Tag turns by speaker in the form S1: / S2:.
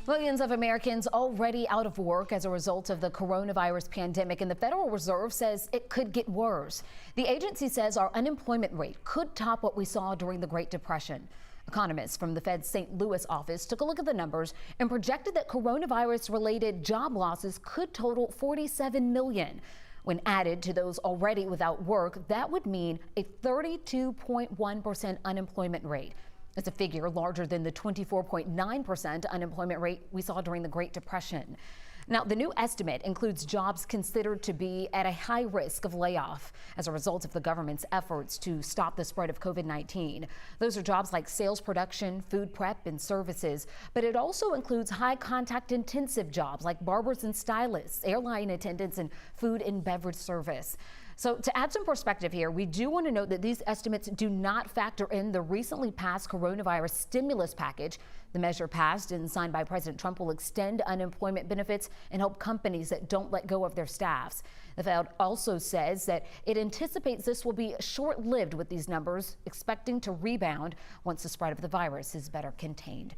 S1: Millions of Americans already out of work as a result of the coronavirus pandemic, and the Federal Reserve says it could get worse. The agency says our unemployment rate could top what we saw during the Great Depression. Economists from the Fed's St. Louis office took a look at the numbers and projected that coronavirus-related job losses could total 47 million. When added to those already without work, that would mean a 32.1% unemployment rate. It's a figure larger than the 24.9% unemployment rate we saw during the Great Depression. Now, the new estimate includes jobs considered to be at a high risk of layoff as a result of the government's efforts to stop the spread of COVID-19. Those are jobs like sales production, food prep, and services. But it also includes high contact intensive jobs like barbers and stylists, airline attendants, and food and beverage service. So to add some perspective here, we do want to note that these estimates do not factor in the recently passed coronavirus stimulus package. The measure passed and signed by President Trump will extend unemployment benefits and help companies that don't let go of their staffs. The Fed also says that it anticipates this will be short-lived with these numbers, expecting to rebound once the spread of the virus is better contained.